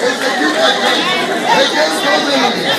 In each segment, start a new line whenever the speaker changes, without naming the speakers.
execute against those enemies.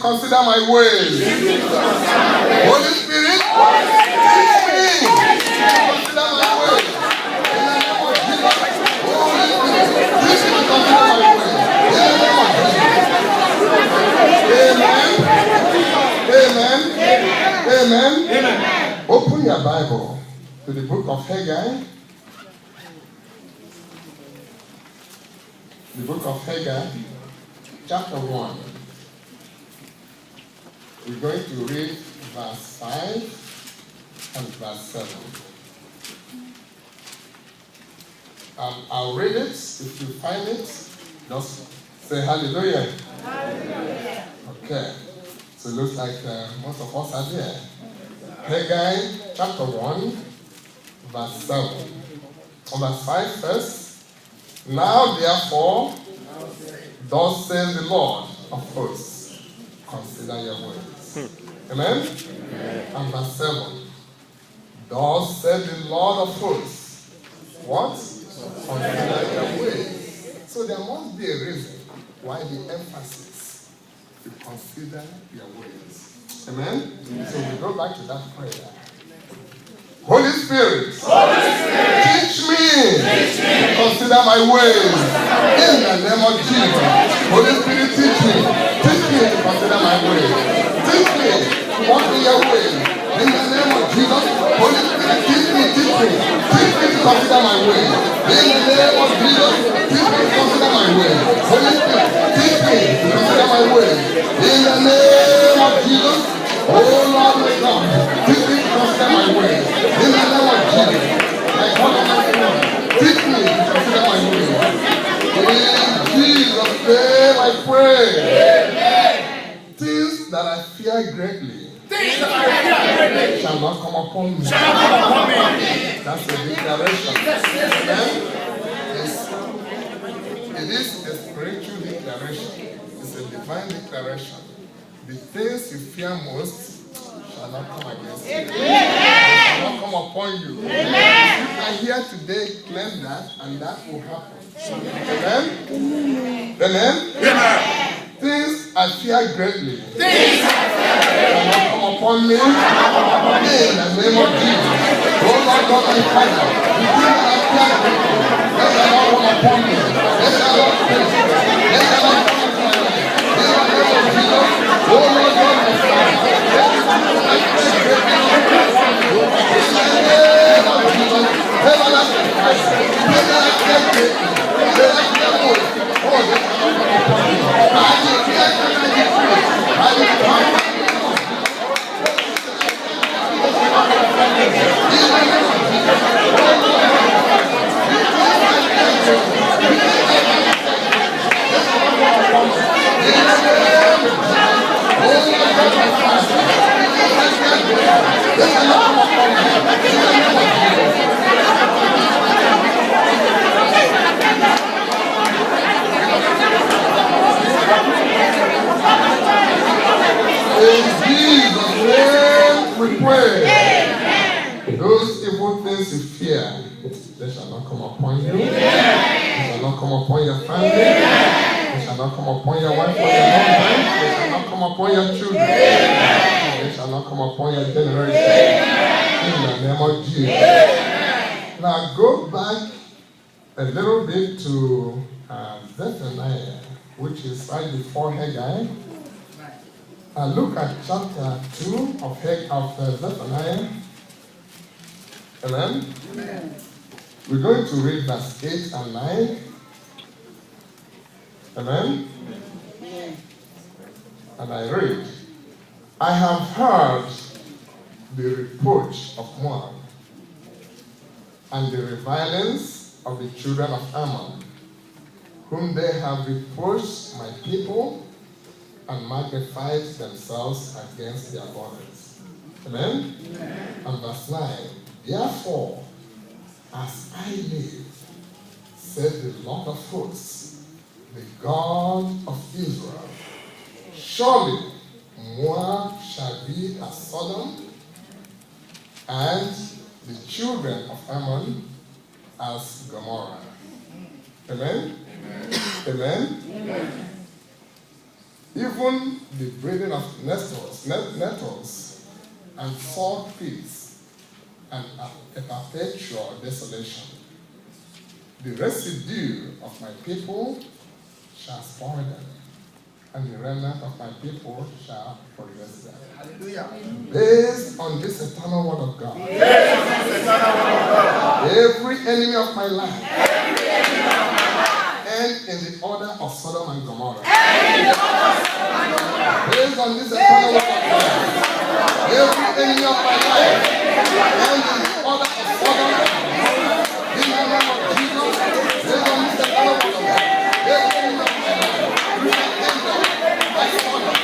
Consider my ways. Holy Spirit, teach me. Consider my ways. In the name of Jesus. Holy Spirit, teach me to consider my ways. In the name of Jesus. Amen. Amen. Amen. Open your Bible to the book of Haggai. The book of Haggai, chapter 1. We're going to read verse 5 and verse 7. I'll read it. If you find it, just say hallelujah. Hallelujah. Okay. So it looks like most of us are there. Haggai chapter 1, verse 7. On verse 5 first. Now therefore, thus says the Lord of hosts, consider your ways. Amen? And verse 7. Thus said the Lord of hosts, what? Consider your ways. So there must be a reason why the emphasis to consider your ways. Amen? So we go back to that prayer. Holy Spirit, teach me to consider my ways. In the name of Jesus. Holy Spirit, teach me. Teach me to consider my ways. Teach me to walk in your ways. In the name of Jesus. Holy Spirit, teach me. Teach me to consider my ways. In the name of Jesus. Teach me to consider my ways. Holy Spirit, teach me to consider my ways. In the name of Jesus. Oh Lord my God, teach me to consider my ways. In the name of Jesus, I call on my God. Teach me to consider my ways. In Jesus' name I pray. Amen. Things that I fear greatly shall not come upon me. That's a declaration. It is a spiritual declaration. It's a divine declaration. The things you fear most shall not come against you. They shall not come upon you. Amen. I here today claim that, and that will happen. Amen? Amen? Amen. Things I fear greatly shall not come upon me. In the name of Jesus. Oh Lord God and Father, the things I fear greatly, they shall not come upon me. They shall not face me. They shall not come upon me. In the name of Jesus. Oh Lord God and Father, pray. Amen. Those evil things you fear, they shall not come upon you. Amen. They shall not come upon your family. Amen. They shall not come upon your wife or your husband. They shall not come upon your children. Amen. They shall not come upon your generation. Amen. In the name of Jesus. Amen. Now go back a little bit to Zephaniah, which is right before Haggai. Look at chapter 2 of Zephaniah. Amen? Amen. We're going to read verse 8 and 9. Amen? Amen. And I read, I have heard the reproach of Moab and the revilings of the children of Ammon, whom they have reproached my people and magnified themselves against their borders. Amen? Amen. And verse 9, therefore, as I live, said the Lord of hosts, the God of Israel, surely Moab shall be as Sodom, and the children of Ammon as Gomorrah. Amen? Amen? Amen? Amen. Even the breeding of nettles and salt pits and a perpetual desolation. The residue of my people shall spoil them, and the remnant of my people shall possess them. Hallelujah. Based on this eternal word of God, every enemy of my life, and in the order of Sodom and Gomorrah. Based on this eternal word of God, every enemy of my life, and in the order of Sodom and Gomorrah, in the name of Jesus, based on this eternal word of God, every enemy of my life, we shall end up by Sodom, we shall end up by Gomorrah.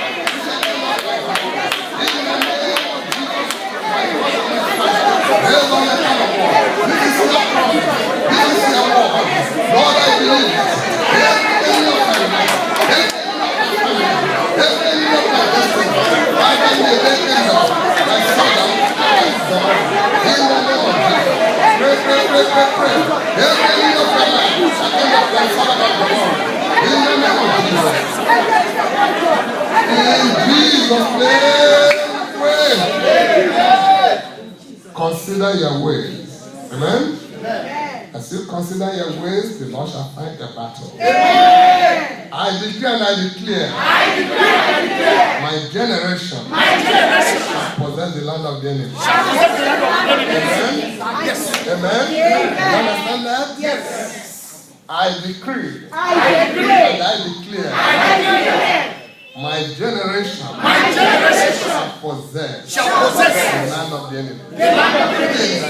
In the name of Jesus, my brother and my sister, based on the eternal word, this is your promise, this is your word. Lord, I believe it. Consider your ways. Amen? As you consider your ways, the Lord shall fight the battle. Amen. I declare and I declare. My generation shall possess the land of the enemy. Amen? Yes. Amen? You understand that? Yes. I decree. And I declare. My generation shall possess the land of the enemy. In the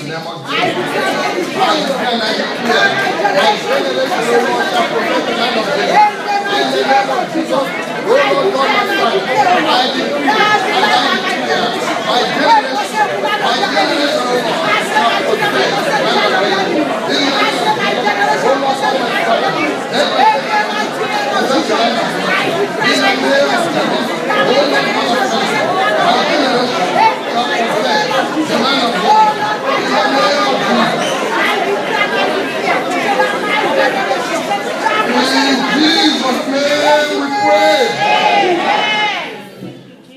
name of Jesus. I declare and I declare. My generation shall possess the land of the enemy. In the name of Jesus. Oh Lord God, my Father, I decree and I declare. My generation shall possess the land of the enemy. In the name of Jesus. Oh Lord God, my Father,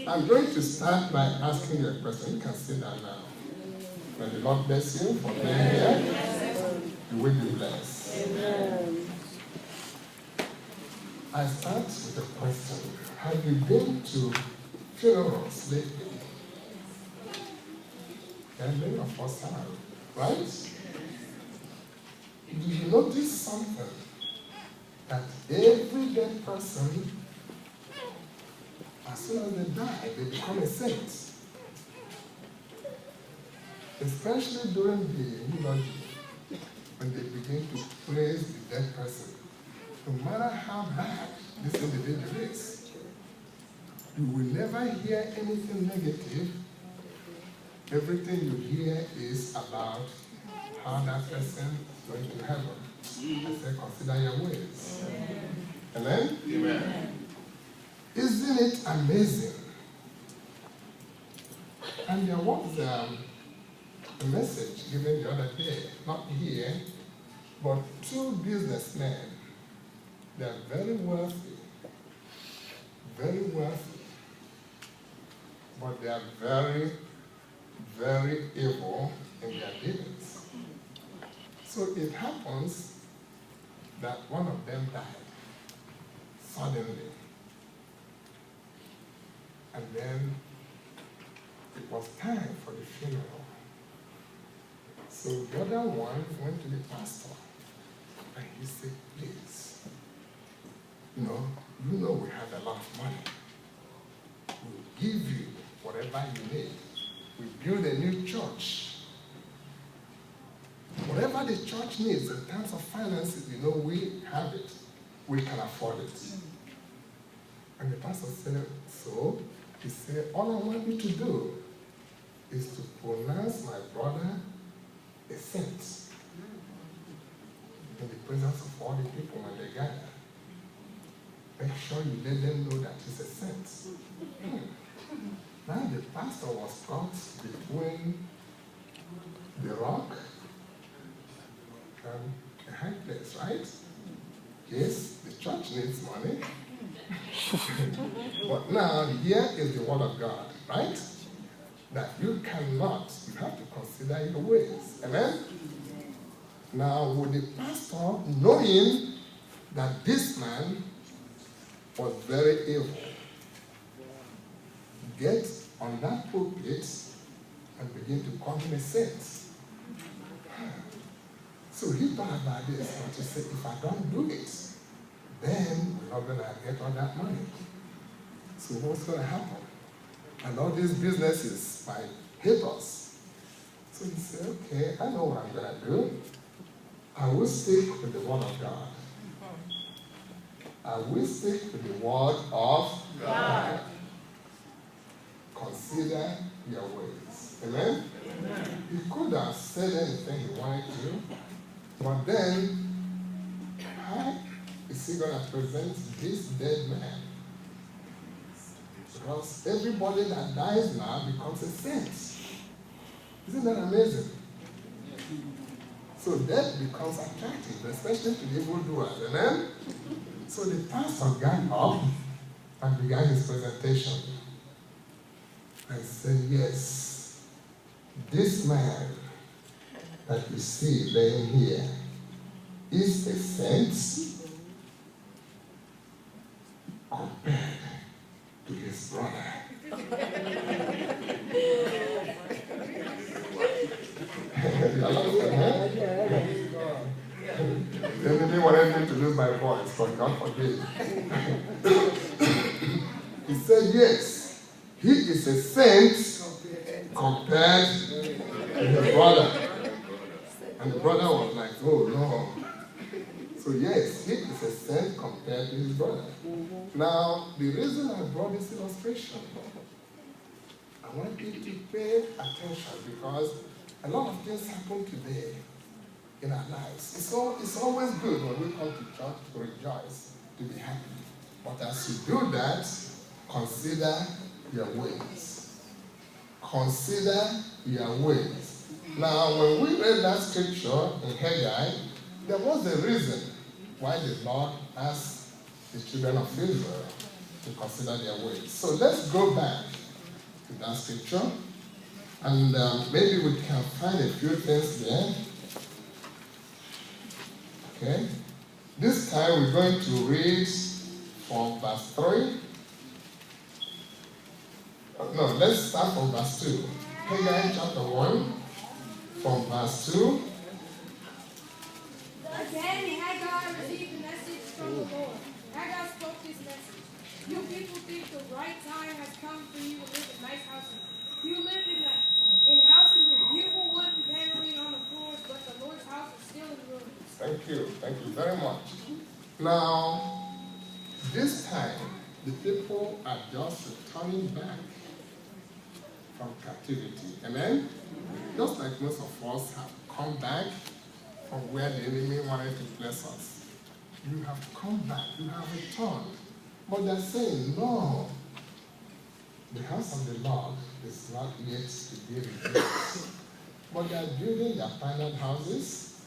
I'm going to start by asking you a question. You can sit down now. May the Lord bless you for being here. You will be blessed. Amen. I start with a question. Have you been to funerals lately? And many of us have, right? Do you notice something? That every dead person, as soon as they die, they become a saint. Especially during the eulogy, when they begin to praise the dead person. No matter how bad this individual is, you will never hear anything negative. Everything you hear is about how that person is going to heaven. I say, consider your ways. Amen? Amen. Isn't it amazing? And there was a message given the other day, not here, but two businessmen. They're very wealthy, but they are very, very evil in their dealings. So it happens that one of them died suddenly. And then it was time for the funeral. So the other one went to the pastor and he said, please, you know we have a lot of money. We'll give you whatever you need. We build a new church. Whatever the church needs in terms of finances, we have it. We can afford it. And the pastor said, so? He said, all I want you to do is to pronounce my brother a saint in the presence of all the people when they gather. Make sure you let them know that he's a saint. Now the pastor was caught between the rock and a high place, right? Yes, the church needs money. But now here is the word of God, right? That you have to consider your ways. Amen? Now, with the pastor knowing that this man was very evil, get on that pulpit and begin to call him a saint. So he thought about this and he said, if I don't do it, then we're not going to get all that money. So what's going to happen? And all these businesses might hate us. So he said, okay, I know what I'm going to do. I will stick with the word of God. I will stick with the word of God. Consider your ways. Amen? Amen? He could have said anything he wanted to, but then, how is he going to present this dead man? Because everybody that dies now becomes a saint. Isn't that amazing? So death becomes attractive, especially to the evildoers. Amen? So the pastor got up and began his presentation and said, yes, this man that you see laying here is a saint compared to his brother. They didn't want me to lose my voice, but God forbid. He said, yes, he is a saint compared to his brother. And the brother was like, oh no. So yes, he is a saint compared to his brother. Now, the reason I brought this illustration, I want you to pay attention because a lot of things happen today in our lives. It's always good when we come to church to rejoice, to be happy. But as you do that, consider your ways. Consider your ways. Now, when we read that scripture in Haggai, there was a reason why the Lord asked the children of Israel to consider their ways. So let's go back to that scripture, and maybe we can find a few things there. Okay? This time we're going to read from verse 3. No, let's start from verse 2. Haggai chapter 1, from verse 2.
Again, Haggai received a message from the Lord. Haggai spoke this message. You people think the right time has come for you to live in nice houses. You live in houses with beautiful wooden paneling on the floors, but the Lord's house is still in ruins.
Thank you very much. Now, this time, the people are just returning back from captivity. Amen? Just like most of us have come back from where the enemy wanted to place us. You have come back, you have returned. But they're saying, no, the house of the Lord is not yet to be rebuilt. But they are building their permanent houses.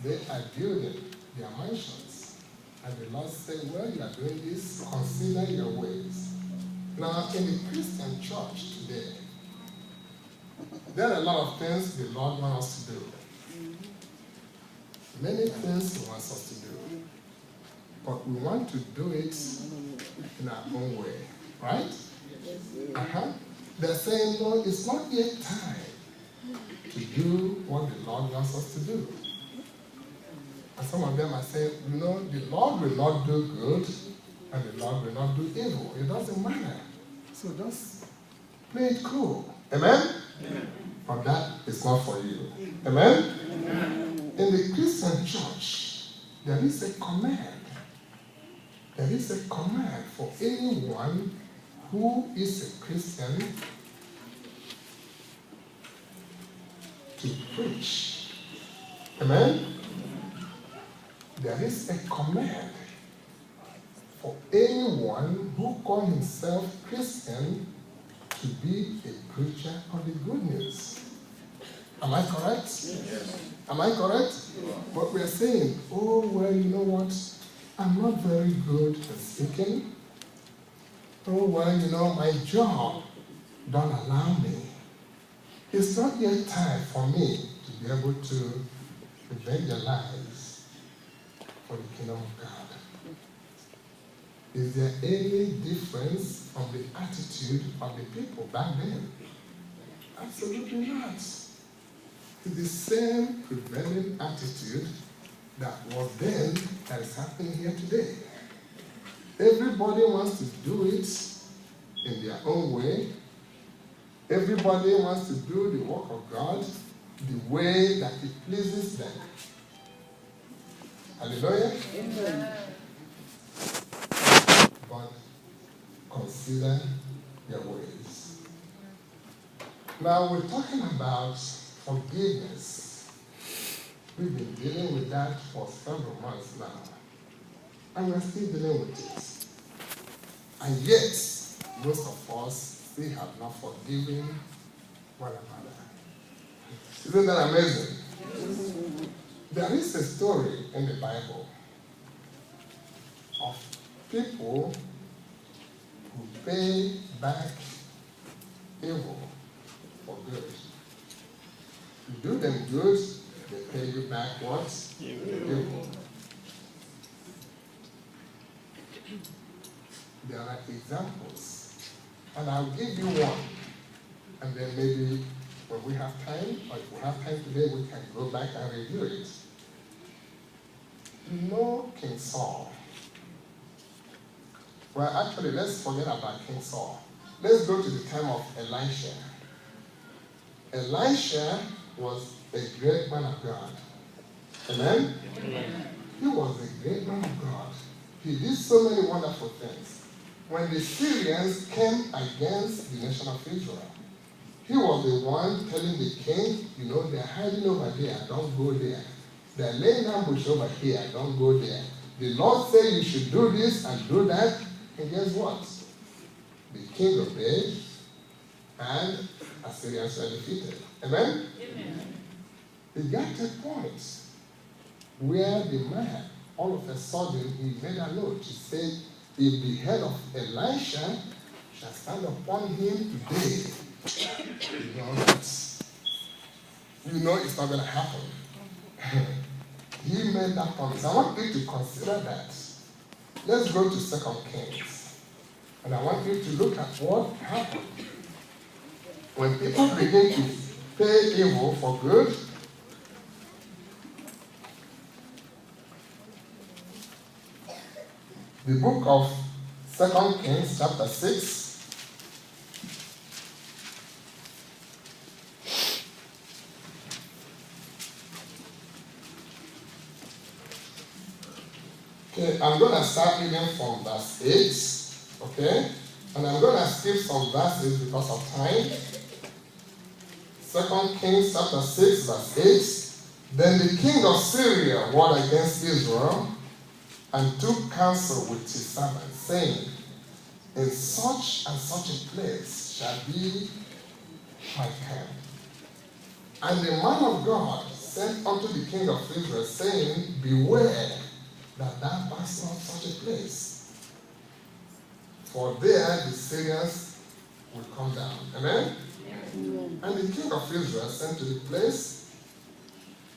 They are building their mansions. And the Lord said, well, you are doing this, consider your ways. Now, in the Christian church today, there are a lot of things the Lord wants us to do. Many things He wants us to do. But we want to do it in our own way. Right? They're saying, no, it's not yet time to do what the Lord wants us to do. And some of them are saying, you know, the Lord will not do good and the Lord will not do evil. It doesn't matter. So just play it cool. Amen? Amen. But that is not for you. Amen? Amen? In the Christian church, there is a command. There is a command for anyone who is a Christian to preach. Amen? There is a command for anyone who calls himself Christian to be a preacher of the good news. Am I correct? Yes. Am I correct? Yes. But we are saying, oh, well, you know what? I'm not very good at speaking. Oh, well, you know, my job don't allow me. It's not yet time for me to be able to evangelize for the kingdom of God. Is there any difference from the attitude of the people back then? Absolutely not. It's the same prevailing attitude that was then that is happening here today. Everybody wants to do it in their own way. Everybody wants to do the work of God the way that it pleases them. Hallelujah? Amen. But consider your ways. Now we're talking about forgiveness. We've been dealing with that for several months now. And we're still dealing with it. And yet, most of us still have not forgiven one another. Isn't that amazing? Yes. There is a story in the Bible of people who pay back evil for good. You do them good, they pay you back what? Evil. There are examples, and I'll give you one, and then maybe when we have time, or if we have time today, we can go back and review it. You know King Saul. Well, actually, let's forget about King Saul. Let's go to the time of Elisha. Elisha was a great man of God. Amen? Amen. He was a great man of God. He did so many wonderful things. When the Syrians came against the nation of Israel, he was the one telling the king, you know, they're hiding over there, don't go there. They're laying ambush over here, don't go there. The Lord said you should do this and do that, and guess what? The king obeyed, and Assyrians were defeated. Amen? Amen. It got to a point where the man, all of a sudden, he made a note. He said, if the head of Elisha shall stand upon him today, you know it's not going to happen. He made that promise. I want you to consider that. Let's go to 2 Kings. And I want you to look at what happened. When people begin to pay evil for good, the book of 2 Kings chapter 6. Okay, I'm going to start reading from verse 8, okay? And I'm going to skip some verses because of time. 2 Kings chapter 6, verse 8. Then the king of Syria warred against Israel and took counsel with his servants, saying, in such and such a place shall be my camp. And the man of God sent unto the king of Israel, saying, beware that thou pass not such a place, for there the Syrians will come down. Amen? Amen. And the king of Israel sent to the place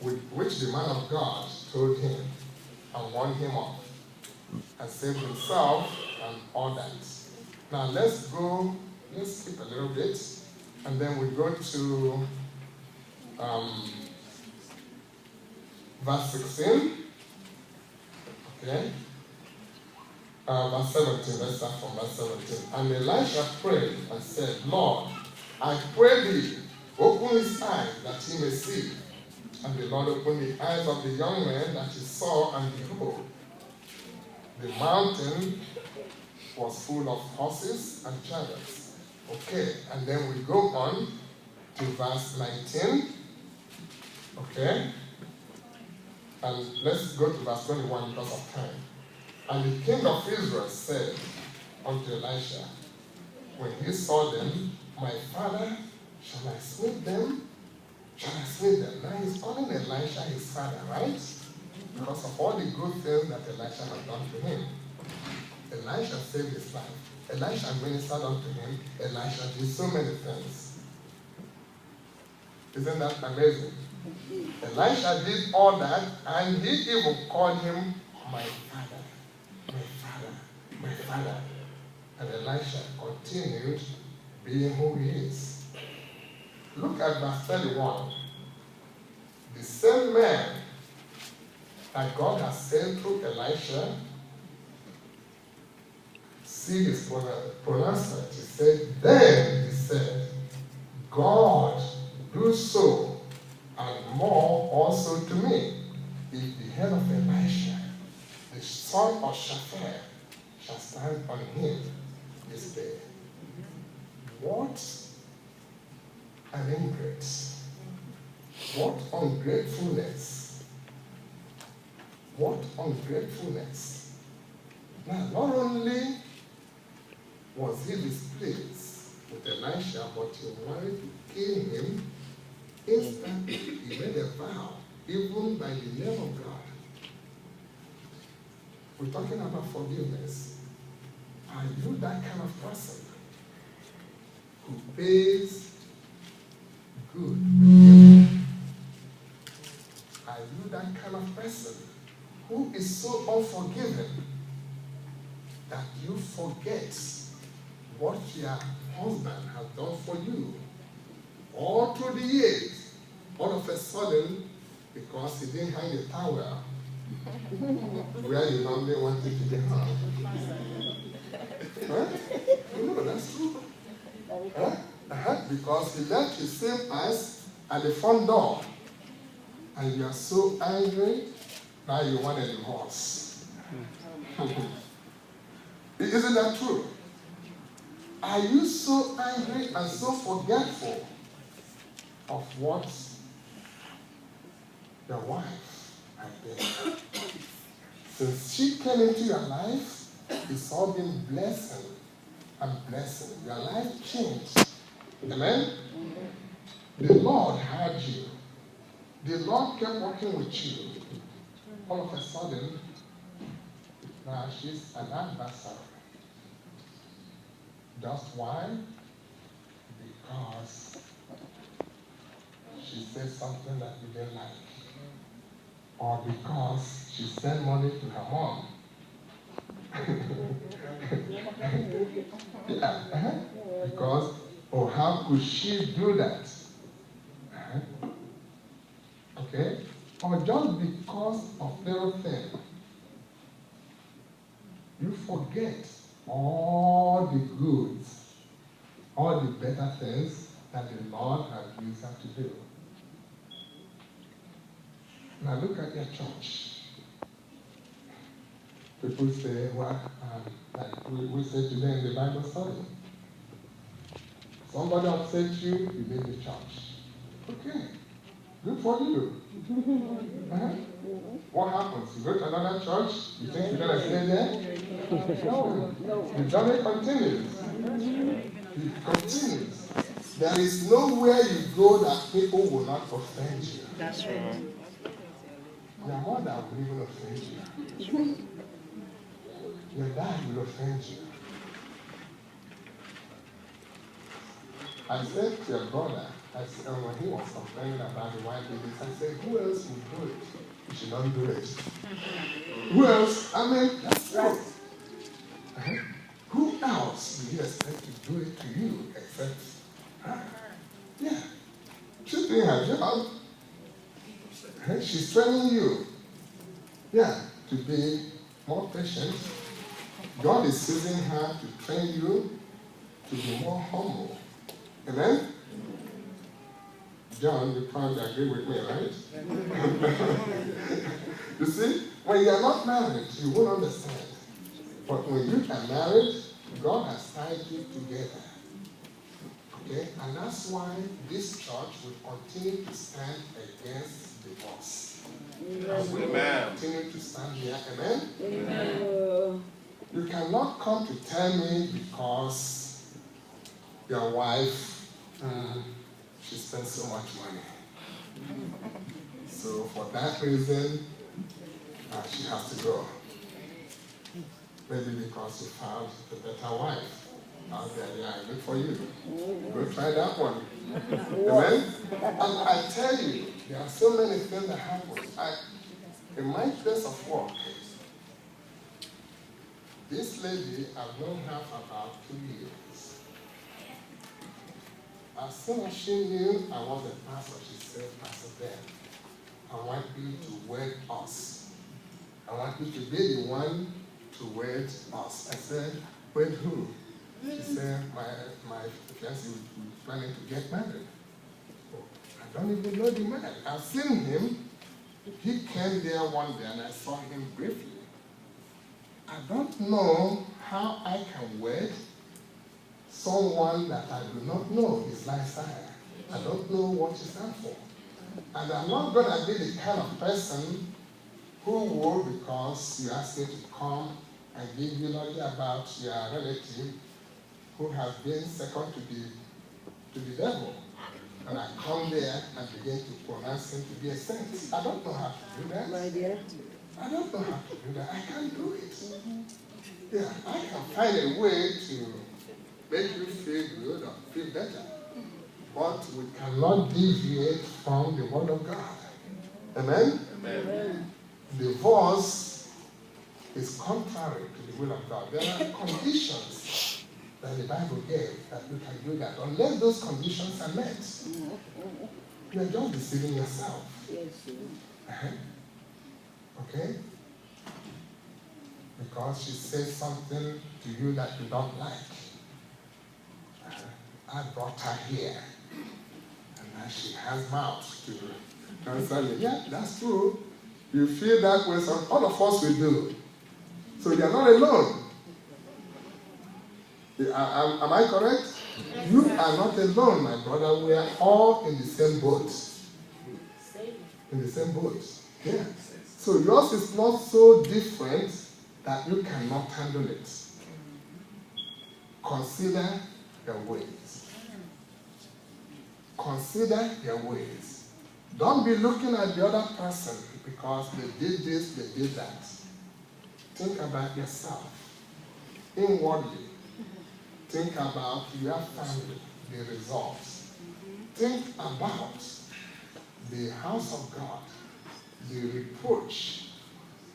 with which the man of God told him, and warned him off, and saved himself and all that. Now let's skip a little bit, and then we go to verse 16. Okay? Verse 17, let's start from verse 17. And Elisha prayed and said, Lord, I pray thee, open his eyes that he may see. And the Lord opened the eyes of the young man that he saw, and behold, the mountain was full of horses and chariots. Okay, and then we go on to verse 19. Okay? And let's go to verse 21 because of time. And the king of Israel said unto Elisha, when he saw them, my father, shall I slay them? Shall I slay them? Now he's calling Elisha his father, right? Because of all the good things that Elisha had done to him. Elisha saved his life. Elisha ministered unto him. Elisha did so many things. Isn't that amazing? Elisha did all that, and he even called him my father, my father, my father. And Elisha continued being who he is. Look at verse 31. The same man that God has sent through Elisha, see his pronouncement. He said, then he said, God, do so and more also to me, if the head of Elisha, the son of Shaphat, shall stand on him this day. What an ingrate. What ungratefulness. What ungratefulness. Now, not only was he displeased with Elisha, but he wanted to kill him instantly. He made a vow, even by the name of God. We're talking about forgiveness. Are you that kind of person who pays good with evil? Are you that kind of person who is so unforgiving that you forget what your husband has done for you all through the years? All of a sudden, because he didn't hang a towel where you normally wanted to be hung. Huh? No, that's true. Huh? Because he left his same eyes at the front door, and you are so angry, now you want a divorce. Isn't that true? Are you so angry and so forgetful of what your wife has been? Since she came into your life, it's all been blessing and blessing. Your life changed. Amen? The Lord had you. The Lord kept working with you. All of a sudden, now she's an adversary. Just why? Because she said something that you didn't like. Or because she sent money to her mom. Yeah, because, or how could she do that? Okay? Or just because of little thing, you forget all the goods, all the better things that the Lord has used her to do. Now look at your church. People say, well, like we said today in the Bible study, somebody upset you, you leave the church. Okay, good for you. What happens? You go to another church, you think you're going to stay there? No. The journey continues. It continues. There is nowhere you go that people will not offend you.
That's right.
Your mother will even offend you. Your dad will offend you. I said to your brother, when he was complaining about the white babies, I said, who else would do it? You should not do it. Who else? I mean, that's right. Who else do you expect to do it to you except her? Yeah. She's doing her job. She's training you. Yeah, to be more patient. God is using her to train you to be more humble. Amen? John, you probably agree with me, right? You see, when you are not married, you won't understand. But when you are married, God has tied you together. Okay? And that's why this church will continue to stand against divorce.
Amen.
Continue to stand here. Amen? Amen. You cannot come to tell me because your wife, she spends so much money. So for that reason, she has to go. Maybe because you found a better wife out there. Yeah, good for you. Go try that one. Amen? And I tell you, there are so many things that happen. In my place of work, this lady, I've known her for about 2 years. As soon as she knew I was a pastor, she said, Pastor Ben, I want you to wed us. I want you to be the one to wed us. I said, wed who? She said, my fiancé was planning to get married. Oh, I don't even know the man. I've seen him. He came there one day and I saw him briefly. I don't know how I can wed someone that I do not know his lifestyle. I don't know what you stand for. And I'm not going to be the kind of person who will, because you ask me to come and give you knowledge about your relative who has been second to the devil. And I come there and begin to pronounce him to be a saint. I don't know how to do that.
My dear.
I don't know how to do that. I can't do it. Yeah, I can find a way to make you feel good or feel better. But we cannot deviate from the Word of God. Amen? Amen. Divorce is contrary to the will of God. There are conditions that the Bible gave that you can do that. Unless those conditions are met, you are just deceiving yourself. Okay? Because she says something to you that you don't like. I brought her here. And now she has mouth to answer you. Yeah, that's true. You feel that way, so all of us will do. So you're not alone. Am I correct? You are not alone, my brother. We are all in the same boat. In the same boat. Yeah. So yours is not so different that you cannot handle it. Consider your ways. Consider your ways. Don't be looking at the other person because they did this, they did that. Think about yourself. Inwardly. Think about your family, the results. Think about the house of God, the reproach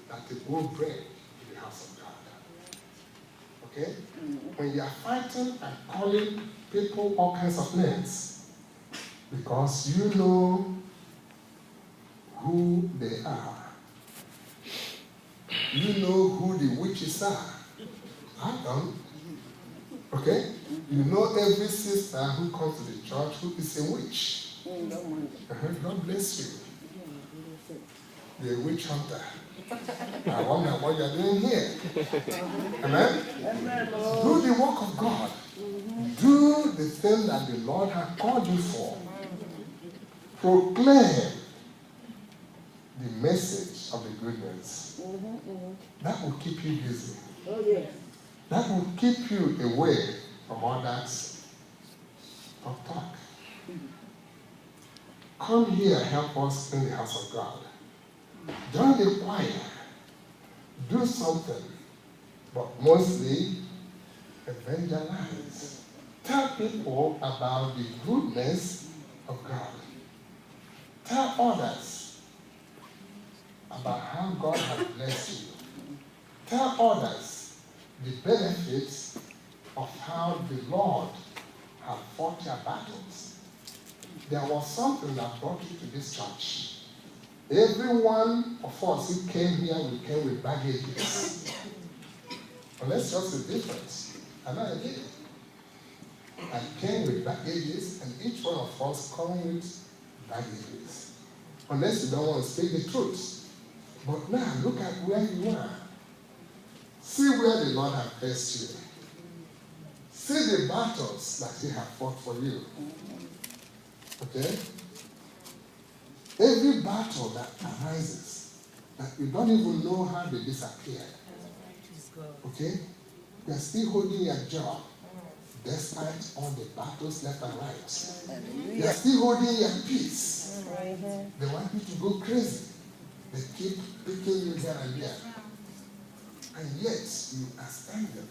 that it will bring to the house of God. Okay? When you are fighting and calling people all kinds of names, because you know who they are. You know who the witches are. I don't. Okay? You know every sister who comes to the church who is a witch. God bless you. The witch hunter. I wonder what you're doing here. Amen? Do the work of God. Do the thing that the Lord has called you for. Proclaim the message of the goodness. That will keep you busy.
Oh, yes.
That will keep you away from all that talk. Come here, help us in the house of God. Join the choir. Do something. But mostly, evangelize. Tell people about the goodness of God. Tell others about how God has blessed you. Tell others the benefits of how the Lord has fought your battles. There was something that brought you to this church. Every one of us who came here, we came with baggages. Unless just the difference. And I did. I came with baggages, and each one of us come with baggages. Unless you don't want to speak the truth. But now, look at where you are. See where the Lord has blessed you. See the battles that He has fought for you. Okay? Every battle that arises, that you don't even know how they disappear. Okay? You are still holding your job, despite all the battles left and right. You are still holding your peace. They want you to go crazy. They keep picking you here and there. And yet, you are standing.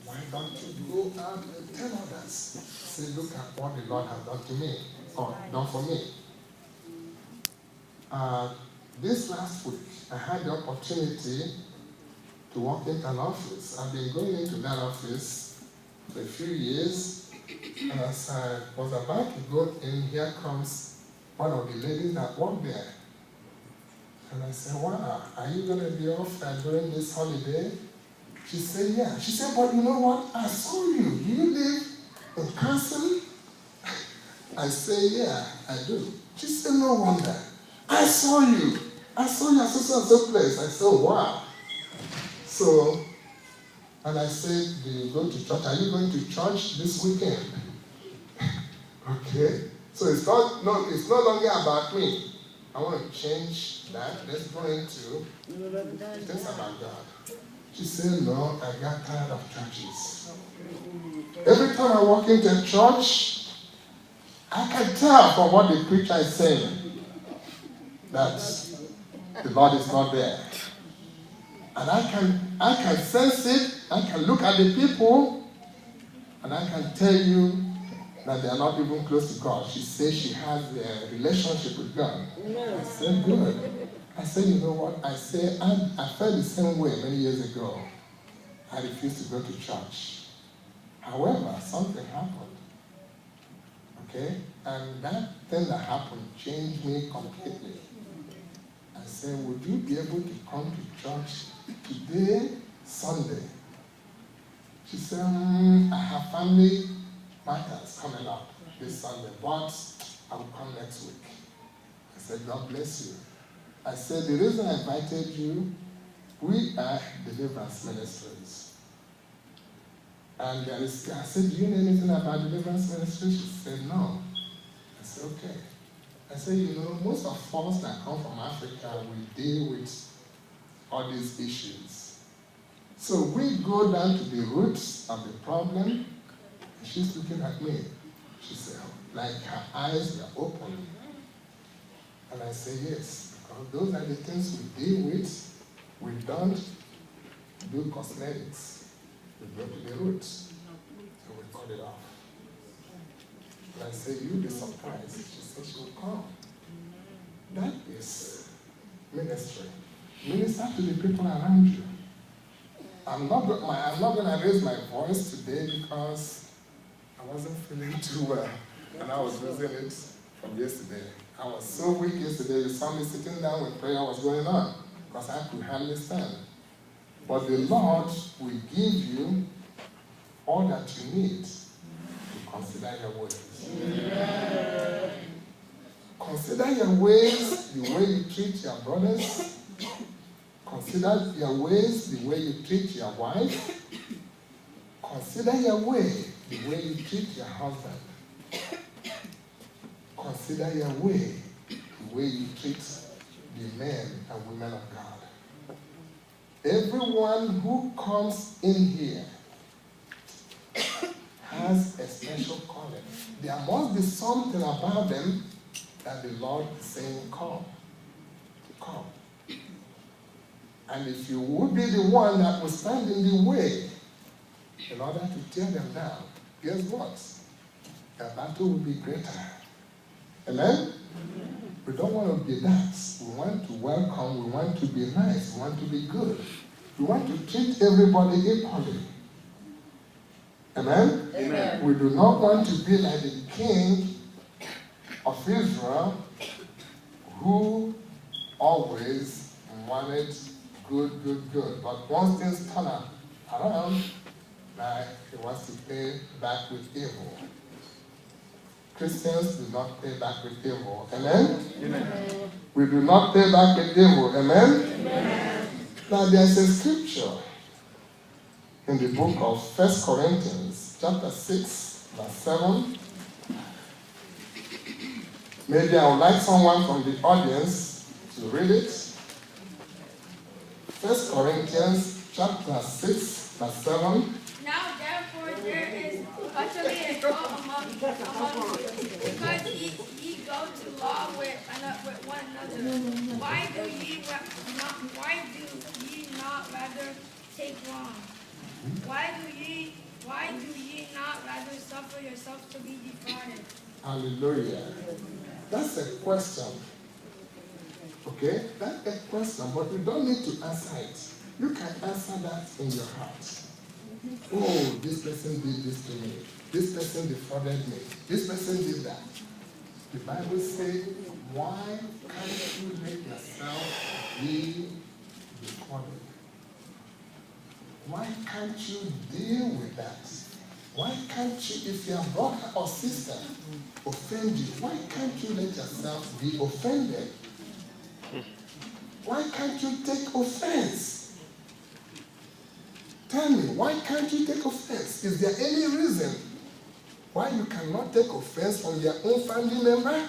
Why don't you go out and tell others? Say, look at what the Lord has done to me, or done for me. This last week, I had the opportunity to walk into an office. I've been going into that office for a few years. And as I was about to go in, here comes one of the ladies that worked there. And I said, wow, are you going to be off during this holiday? She said, yeah. She said, but you know what? I saw you. Do you live in Carson? I said, yeah, I do. She said, no wonder. I saw you. I saw you at so place. I said, wow. So, and I said, do you go to church? Are you going to church this weekend? Okay. So it's no longer about me. I want to change that. Let's go into things about God. She said, no, I got tired of churches. Every time I walk into a church, I can tell from what the preacher is saying that the Lord is not there. And I can sense it, I can look at the people, and I can tell you that they are not even close to God. She says she has a relationship with God. I said, good. I said, you know what? I said, I felt the same way many years ago. I refused to go to church. However, something happened. Okay? And that thing that happened changed me completely. I said, would you be able to come to church today, Sunday? She said, I have family matters coming up this Sunday, but I will come next week. I said, God bless you. I said, the reason I invited you, we are Deliverance Ministries. And I said, do you know anything about Deliverance Ministries? She said, no. I said, okay. I said, you know, most of us that come from Africa, we deal with all these issues. So we go down to the roots of the problem, and she's looking at me. She said, like her eyes were open. And I said, yes, because those are the things we deal with. We don't do cosmetics. We go to the roots, and we cut it off. And I said, you'll be surprised. She said she will come. That is ministry. Minister to the people around you. I'm not going to raise my voice today because I wasn't feeling too well, and I was losing it from yesterday. I was so weak yesterday, you saw me sitting down when prayer was going on, because I could hardly stand. But the Lord will give you all that you need to consider your ways. Yeah. Consider your ways, the way you treat your brothers. Consider your ways, the way you treat your wife. Consider your way, the way you treat your husband. Consider your way, the way you treat be men and women of God. Everyone who comes in here has a special calling. There must be something about them that the Lord is saying, come. Come. And if you would be the one that will stand in the way in order to tear them down, guess what? The battle will be greater. Amen? We don't want to be that. We want to welcome, we want to be nice, we want to be good. We want to treat everybody equally. Amen?
Amen.
We do not want to be like the king of Israel who always wanted good. But once things turn around, now he wants to pay back with evil. Christians do not pay back with evil. Amen?
Amen.
We do not pay back with evil. Amen?
Amen.
Now there's a scripture in the book of 1 Corinthians, chapter 6, verse 7. Maybe I would like someone from the audience to read it. 1 Corinthians, chapter 6, verse 7.
Now therefore there is utterly a fault among you, because ye go to law with one another. Why do ye not rather take wrong? Why do ye not rather suffer yourselves to be defrauded?
Hallelujah. That's a question. Okay? That's a question, but you don't need to answer it. You can answer that in your heart. Oh, this person did this to me. This person defrauded me. This person did that. The Bible says, why can't you make yourself be defrauded? Why can't you deal with that? Why can't you, if your brother or sister offend you, why can't you let yourself be offended? Why can't you take offense? Tell me, why can't you take offense? Is there any reason why you cannot take offense from your own family member?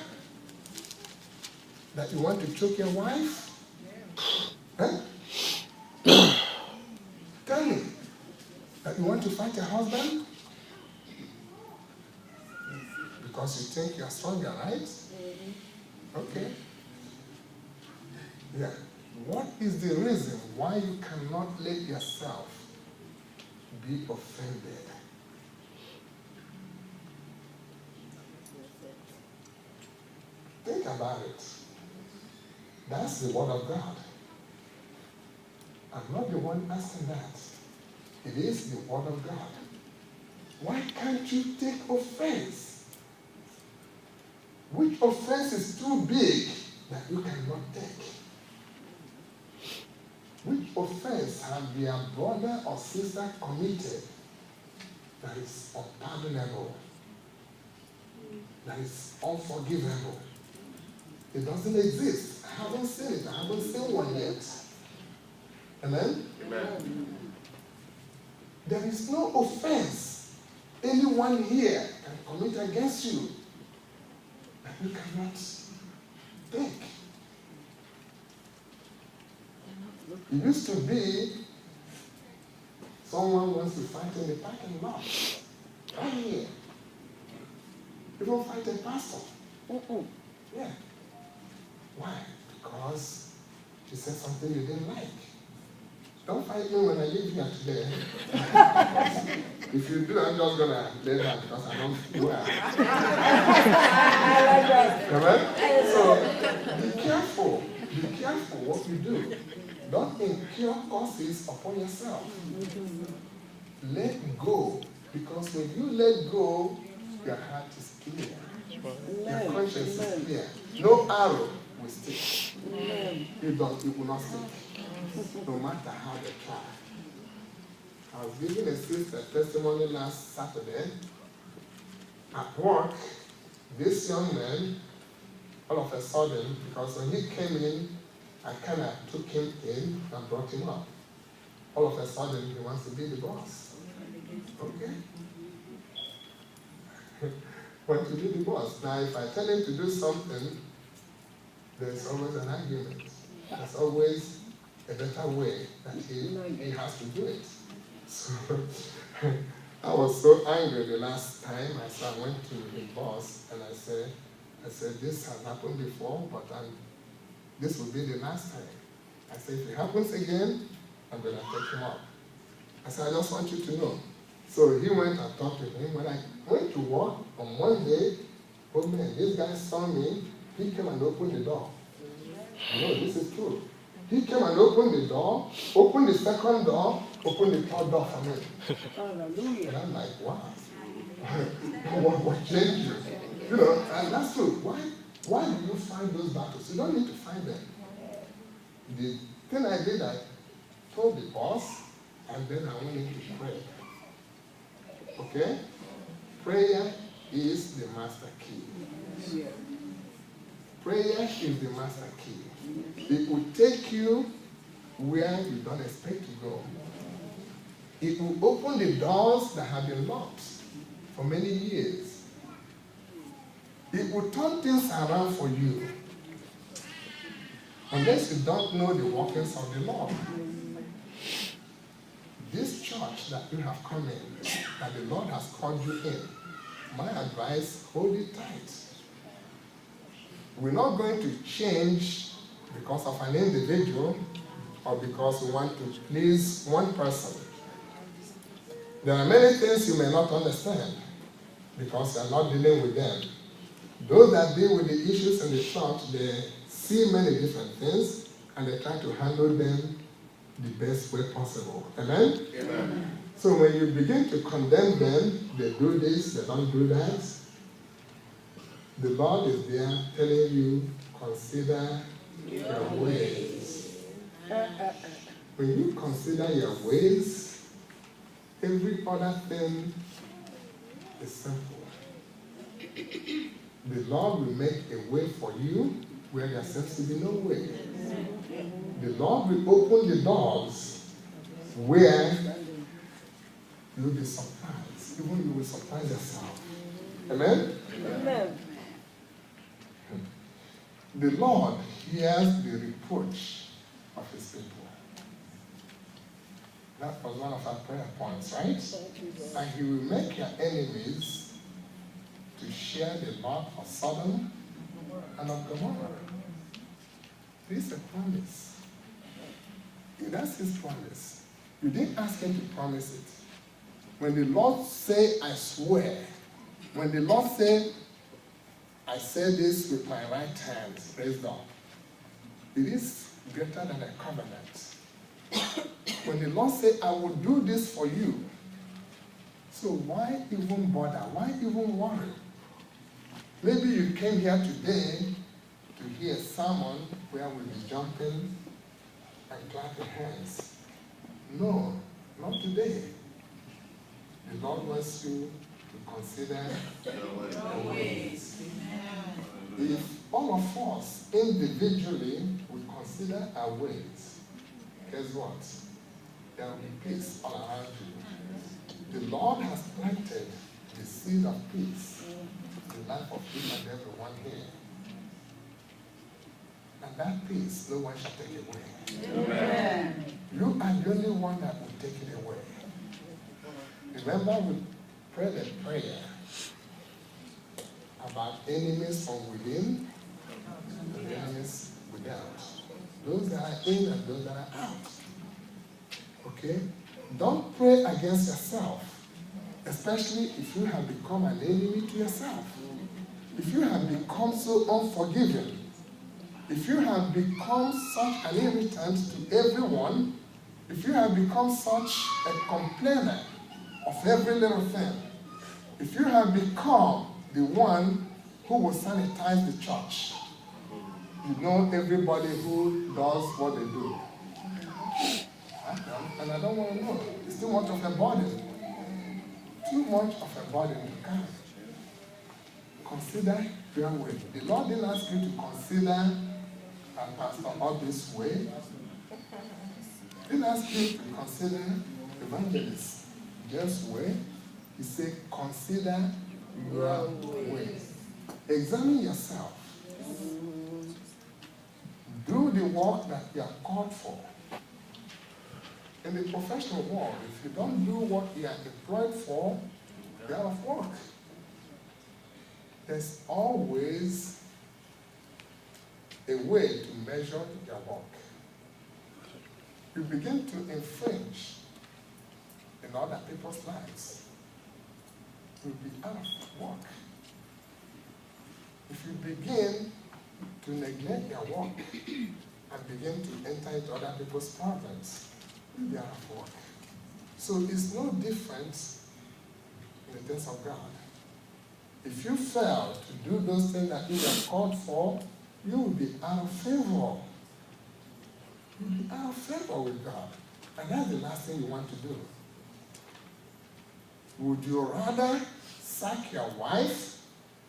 That you want to choke your wife? Huh? Tell me, that you want to fight your husband? Because you think you're stronger, right? Okay. Yeah. What is the reason why you cannot let yourself be offended? Think about it. That's the word of God. I'm not the one asking that. It is the word of God. Why can't you take offense? Which offense is too big that you cannot take? Which offense have your brother or sister committed that is unpardonable, that is unforgivable? It doesn't exist. I haven't seen it. I haven't seen one yet. Amen?
Amen.
There is no offense anyone here can commit against you that you cannot take. It used to be someone wants to fight in the parking lot. Right here. You don't fight a pastor. Yeah. Why? Because she said something you didn't like. Don't fight me when I leave here today. If you do, I'm just going to lay down because I don't feel well. Amen? So, be careful. Be careful what you do. Don't incur causes upon yourself. Let go. Because when you let go, your heart is clear. Your conscience is clear. No arrow will stick. It will not stick. No matter how they try. I was giving a sister testimony last Saturday. At work, this young man, all of a sudden, because when he came in, I kind of took him in and brought him up. All of a sudden, he wants to be the boss. Okay. Want to be the boss. Now, if I tell him to do something, there's always an argument. There's always a better way that he has to do it. So I was so angry the last time. So I went to the boss and I said, this has happened before, but this will be the last time. I said, if it happens again, I'm going to take him up. I said, I just want you to know. So he went and talked to him. When I went to work on Monday, oh man, this guy saw me. He came and opened the door. No, this is true. He came and opened the door, opened the second door, opened the third door for me. And I'm like, wow. what changed you? You know, and that's true. Why do you fight those battles? You don't need to fight them. The thing I did, I told the boss, and then I went in to pray. Okay? Prayer is the master key. Prayer is the master key. It will take you where you don't expect to go. It will open the doors that have been locked for many years. It will turn things around for you. Unless you don't know the workings of the Lord. This church that you have come in, that the Lord has called you in, my advice, hold it tight. We're not going to change because of an individual or because we want to please one person. There are many things you may not understand because you are not dealing with them. Those that deal with the issues in the church, they see many different things and they try to handle them the best way possible. Amen?
Amen.
So when you begin to condemn them, they do this, they don't do that, the Lord is there telling you, consider your ways. When you consider your ways, every other thing is simple. The Lord will make a way for you where there seems to be no way. The Lord will open the doors where you'll be surprised. Even you will surprise yourself. Amen?
Amen.
The Lord hears the reproach of his people. That was one of our prayer points, right? And he will make your enemies to share the lot of Sodom and of Gomorrah. This is a promise. That's his promise. You didn't ask him to promise it. When the Lord say, I swear, when the Lord say, I say this with my right hand, praise God, it is greater than a covenant. When the Lord say, I will do this for you, so why even bother? Why even worry? Maybe you came here today to hear a sermon where we'll be jumping and clapping hands. No, not today. The Lord wants you to consider your ways. If all of us individually will consider our ways, guess what? There will be peace all around you. The Lord has planted the seed of peace in the life of each and everyone here. And that peace, no one shall take away.
Amen.
You are the only one that will take it away. Remember, we prayed a prayer about enemies from within and enemies without. Those that are in and those that are out. Okay? Don't pray against yourself, especially if you have become an enemy to yourself. If you have become so unforgiving, if you have become such an irritant to everyone, if you have become such a complainer of every little thing, if you have become the one who will sanitize the church, you know everybody who does what they do. And I don't want to know. It's too much of a burden. Too much of a burden to carry. Consider your way. The Lord didn't ask you to consider Pastor all this way. He didn't ask you to consider evangelist just way. He said, consider your way. Examine yourself. Do do the work that you are called for. In the professional world, if you don't do what you are employed for, you're out of work. There's always a way to measure your work. You begin to infringe in other people's lives, you'll be out of work. If you begin to neglect your work and begin to enter into other people's problems, you'll be out of work. So it's no different in the things of God. If you fail to do those things that you are called for, you will be out of favor. You'll be out of favor with God. And that's the last thing you want to do. Would you rather sack your wife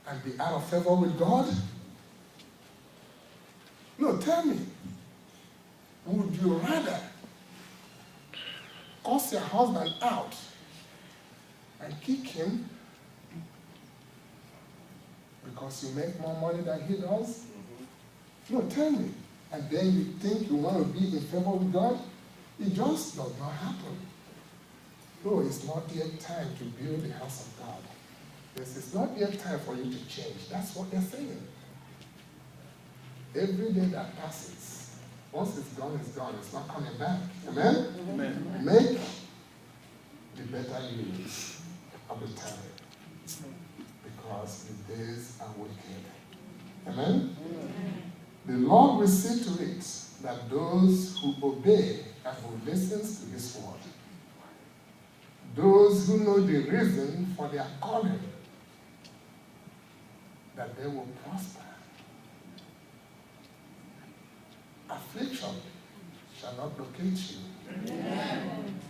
and be out of favor with God? No, tell me. Would you rather curse your husband out and kick him because you make more money than he does? No, tell me. And then you think you want to be in favor with God? It just does not happen. No, it's not yet time to build the house of God. Yes, it's not yet time for you to change. That's what they're saying. Every day that passes, once it's gone, it's gone. It's not coming back. Amen? Amen. Make the better use of the time, because the days are wicked. Amen? Amen. The Lord will see to it that those who obey and who listen to his word, those who know the reason for their calling, that they will prosper. Affliction shall not locate you. Amen.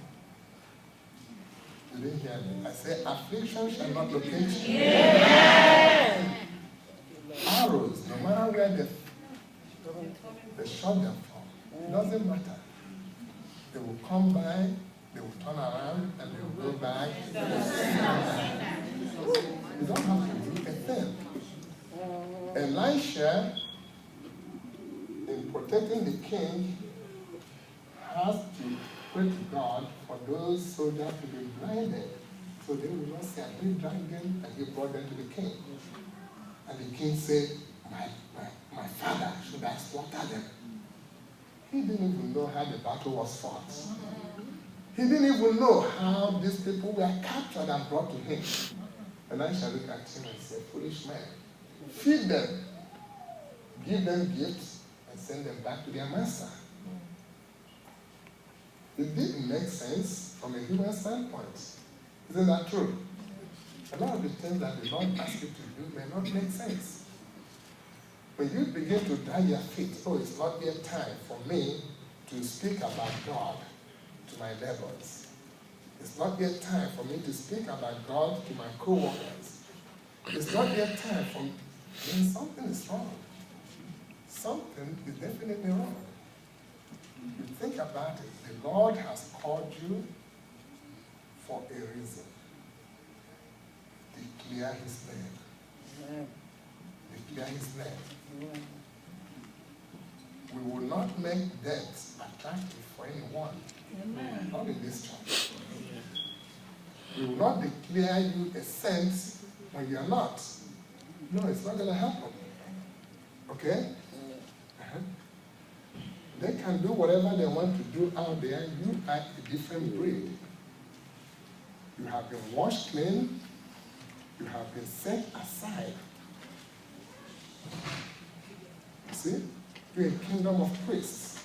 You didn't hear me. I say affliction shall not locate you. Amen. Arrows, no matter where they shot them from, it doesn't matter. They will come by, they will turn around, and they will go back. You don't have to do a thing. Elisha, in protecting the king, has to pray to God for those soldiers to be blinded, so they will not see a big dragon, and he brought them to the king. And the king said, my father should have slaughtered them. He didn't even know how the battle was fought. He didn't even know how these people were captured and brought to him. And I shall look at him and say, foolish man, feed them, give them gifts, and send them back to their master. It didn't make sense from a human standpoint. Isn't that true? A lot of the things that the Lord asks you to do may not make sense. When you begin to drag your feet, oh, it's not yet time for me to speak about God to my neighbors. It's not yet time for me to speak about God to my co-workers. It's not yet time for me. Then something is wrong. Something is definitely wrong. You think about it. The Lord has called you for a reason. Declare his name. Declare his name. We will not make death attractive for anyone. Amen. Not in this church. We will not declare you a saint when you are not. No, it's not going to happen. Okay? They can do whatever they want to do out there. You are a different breed. You have been washed clean. You have been set aside. See? You're a kingdom of priests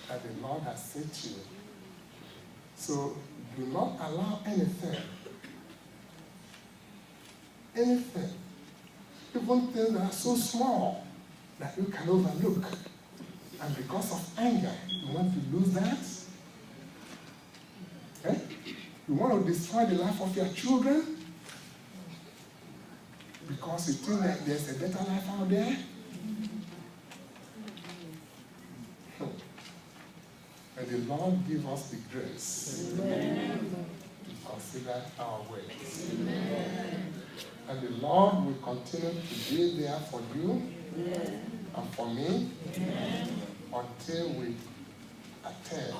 that the Lord has set you. So do not allow anything, even things that are so small that you can overlook, and because of anger, you want to lose that? Okay? You want to destroy the life of your children because you think that there's a better life out there? May the Lord give us the grace to consider our ways. Amen. And the Lord will continue to be there for you and for me, until we attain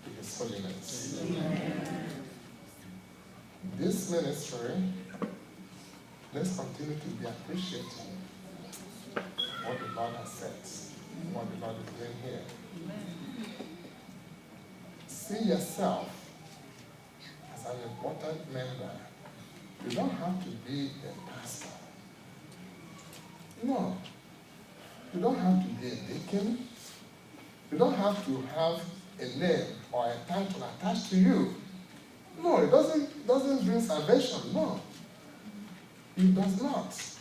to His holiness. This ministry, let's continue to be appreciative of what the Lord has said, what the Lord is doing here. See yourself as an important member. You don't have to be a pastor. No. You don't have to be a deacon. You don't have to have a name or a title attached to you. No, it doesn't bring salvation. No. It does not.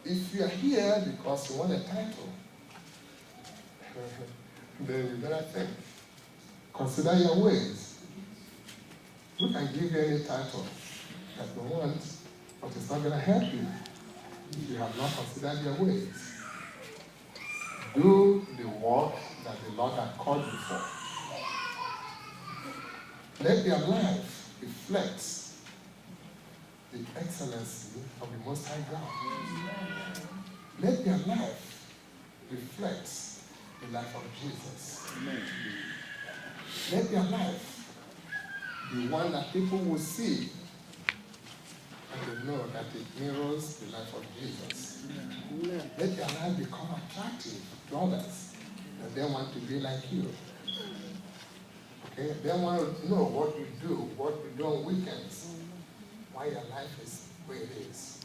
If you are here because you want a title, then you better think. Consider your ways. We can give you any title that you want, but it's not going to help you if you have not considered your ways. Do the work that the Lord has called you for. Let your life reflect the excellency of the Most High God. Let your life reflect the life of Jesus. Let your life be one that people will see and they know that it mirrors the life of Jesus. Let your life become attractive to others, and they want to be like you. Okay? They want to know what you do, what you do on weekends, why your life is the way it is.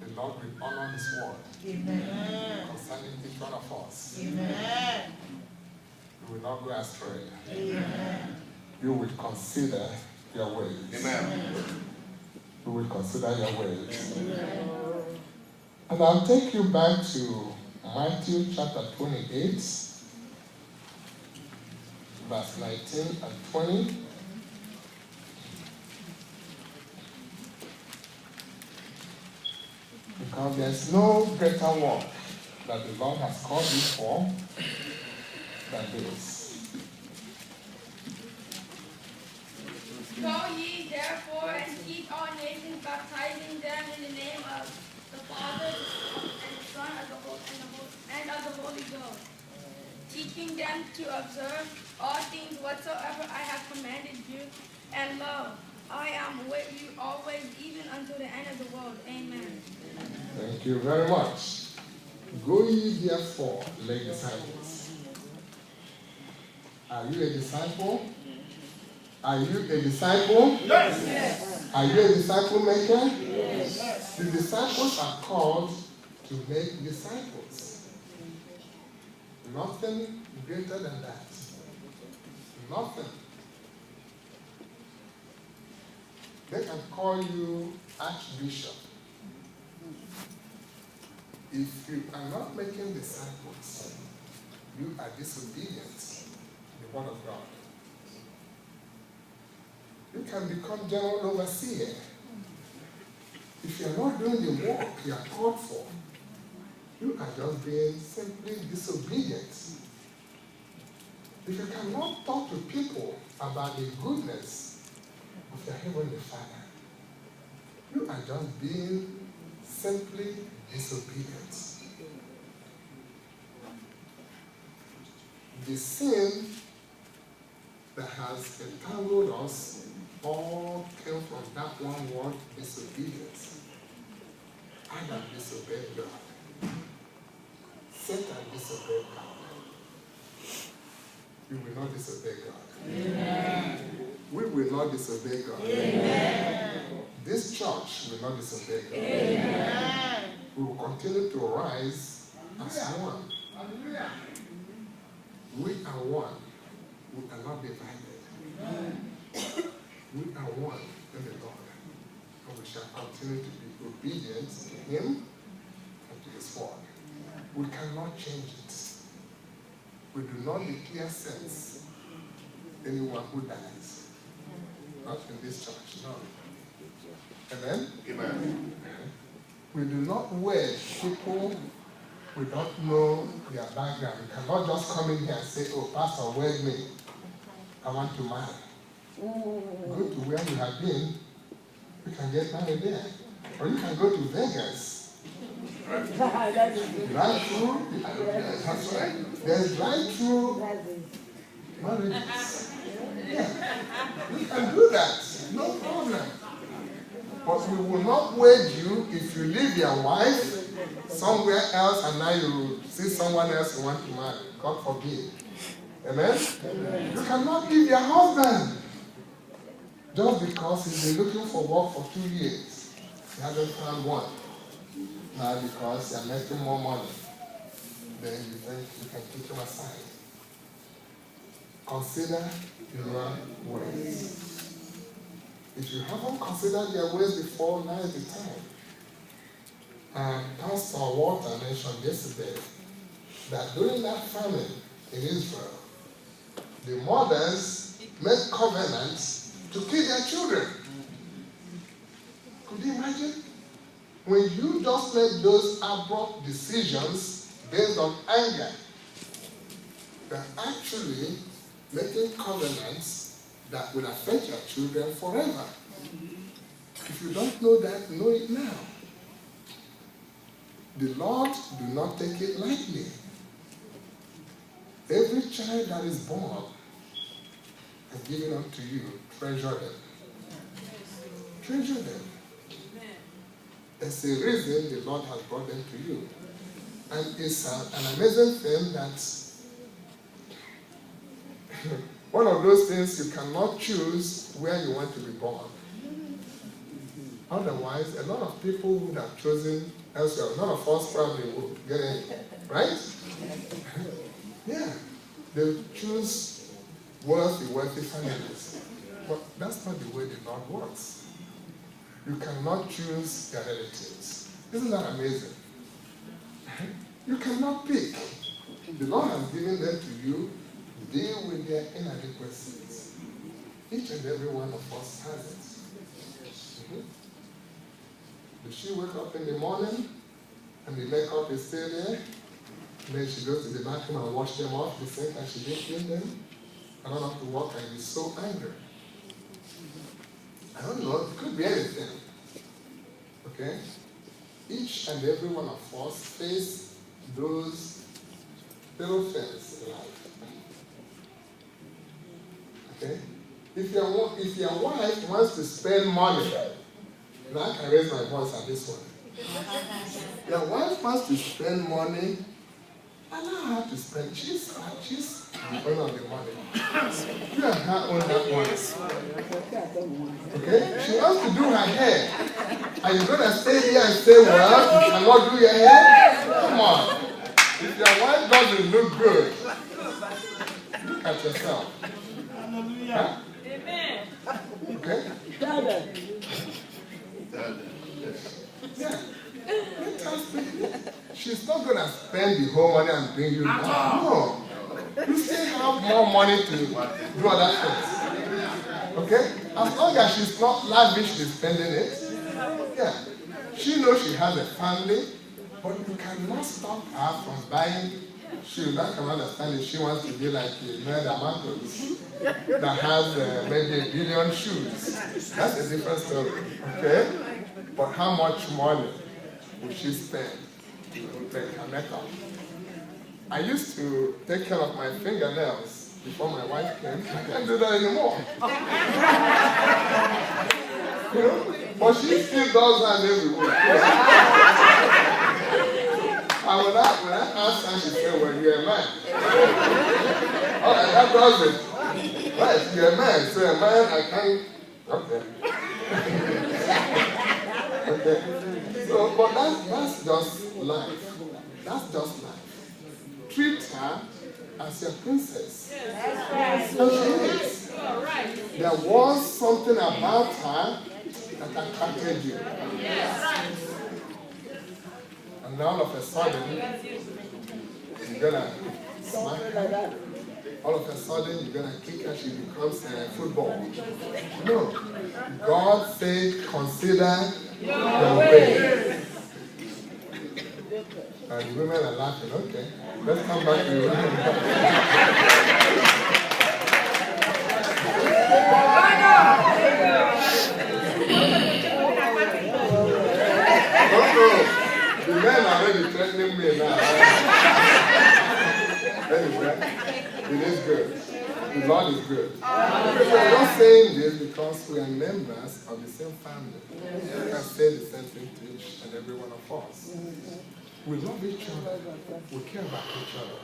The Lord will honor His word concerning each one of us.
Amen.
You will not go astray.
Amen.
You will consider your ways.
Amen.
You will consider your ways. And I'll take you back to Matthew chapter 28, verse 19 and 20. Because there's no greater work that the Lord has called you for than this.
Go ye therefore and teach all nations, baptizing them in the name of the Father and the Son and of the Holy Ghost, teaching them to observe all things whatsoever I have commanded you. And lo, I am with you always, even unto the end of the world. Amen.
Thank you very much. Go ye therefore, make disciples. Are you a disciple? Are you a disciple?
Yes.
Are you a disciple maker?
Yes.
The disciples are called to make disciples. Nothing greater than that. Nothing. They can call you Archbishop. If you are not making disciples, you are disobedient to the word of God. You can become general overseer. If you are not doing the work you are called for, you are just being simply disobedient. If you cannot talk to people about the goodness of your Heavenly Father, you are just being simply disobedient. The sin that has entangled us all came from that one word, disobedience. Adam disobeyed God. Satan disobeyed God. We will not disobey God.
Amen.
We will not disobey God.
Amen.
This church will not disobey God.
Amen.
We will continue to rise as one. We are one. We cannot be divided. We are one in the Lord. And we shall continue to be obedient to Him and to His word. We cannot change it. We do not declare sins anyone who dies. Not in this church, no. Amen?
Amen.
We do not wed people we don't know their background. We cannot just come in here and say, oh, Pastor, wed me. I want to marry. Go to where you have been. You can get married there. Or you can go to Vegas.
That is good.
Drive-through. That's right. There's drive-through
That is
marriages. Yeah. You can do that. No problem. But we will not wed you if you leave your wife somewhere else and now you see someone else you want to marry. God forbid. Amen? You cannot leave your husband just because he's been looking for work for 2 years. He hasn't found one. Now because you're making more money, then you think you can kick him aside. Consider your ways. If you haven't considered your ways before, now is the time. Pastor Walter mentioned yesterday that during that famine in Israel, the mothers made covenants to kill their children. Could you imagine? When you just make those abrupt decisions based on anger, they're actually making covenants that will affect your children forever. If you don't know that, know it now. The Lord do not take it lightly. Every child that is born and given unto you, treasure them. Treasure them. There's a reason the Lord has brought them to you. And it's an amazing thing that one of those things you cannot choose where you want to be born. Otherwise, a lot of people would have chosen elsewhere. None of us probably would get in, right? Yeah, they choose wealthy families. But that's not the way the Lord works. You cannot choose your relatives. Isn't that amazing? You cannot pick. The Lord has given them to you. Deal with their inadequacies. Each and every one of us has it. Does she wake up in the morning and the makeup is still there? And then she goes to the bathroom and wash them off the sink and she didn't clean them? I don't have to walk and be so angry. I don't know, it could be anything. Okay? Each and every one of us face those little things in life. Okay? If your wife wants to spend money, now I can raise my voice at this one. Your wife wants to spend money, I know how to spend. She's the owner of the money. You and her own that money. Okay? She wants to do her hair. Are you going to stay here and say, well, you cannot do your hair? Come on. If your wife doesn't look good, look at yourself. Huh?
Amen.
Okay? Yeah. She's not going to spend the whole money and bring you down. No. You still have more money to do other things. Okay? As long as she's not lavishly spending it, yeah. She knows she has a family, but you cannot stop her from buying shoes. I can understand if she wants to be like Imelda Marcos that has maybe 1 billion shoes. That's a different story. Okay? But how much money would she spend to make her makeup? I used to take care of my fingernails before my wife came. I can't do that anymore. You know? But she still does that every week. And when I asked her, she said, well, you're a man. All right, that does it. Right, you're a man. So a man, I can't. Okay. Okay. So, but that's just life. That's just life. Treat her as your princess. And she is. There was something about her that attracted you. And now all of a sudden, you're gonna smack her. All of a sudden, you're gonna kick her, she becomes football. No. God said, consider your way. And women are laughing, okay. Let's come back to you. men are already threatening me now. Anyway, it is good. The Lord is good. We are not saying this because we are members of the same family. We can say the same thing to each and every one of us. We love each other. We care about each other.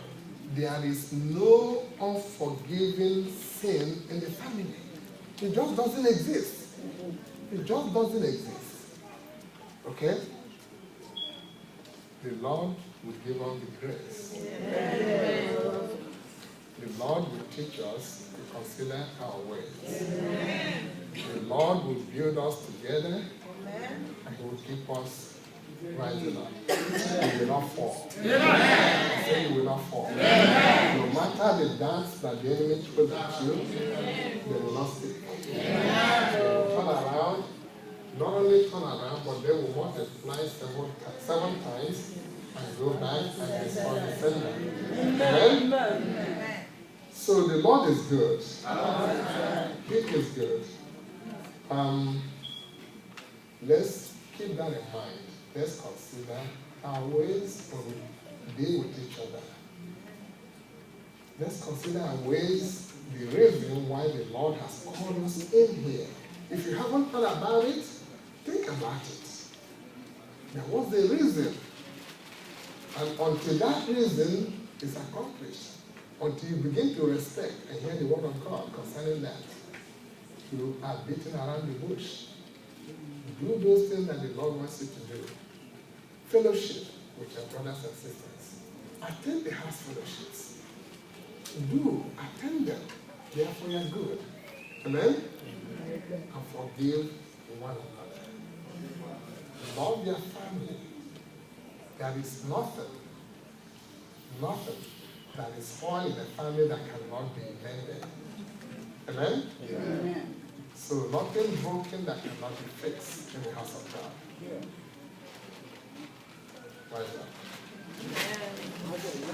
There is no unforgiving sin in the family. It just doesn't exist. It just doesn't exist. Okay? The Lord will give us the grace. The Lord will teach us to consider our ways. The Lord will build us together, and He will keep us rising up. You will not fall. I say you will not fall. No matter the dance that the enemy throws at you, they will not stick. They will turn around. Not only turn around, but they will multiply seven times and go back and destroy the sender. Amen? So the Lord is good. He is good. Let's keep that in mind. Let's consider our ways when we deal with each other. Let's consider our ways, the reason why the Lord has called us in here. If you haven't thought about it, think about it. Now, what's the reason? And until that reason is accomplished, until you begin to respect and hear the word of God concerning that, you are beating around the bush. Do those things that the Lord wants you to do. Fellowship with your brothers and sisters. Attend the house fellowships. Do attend them. They are for your good. Amen? And forgive one another. Love your family. There is nothing that is spoiled in a family that cannot be mended. Amen?
Amen.
So nothing broken that cannot be fixed in the house of God. Why is that?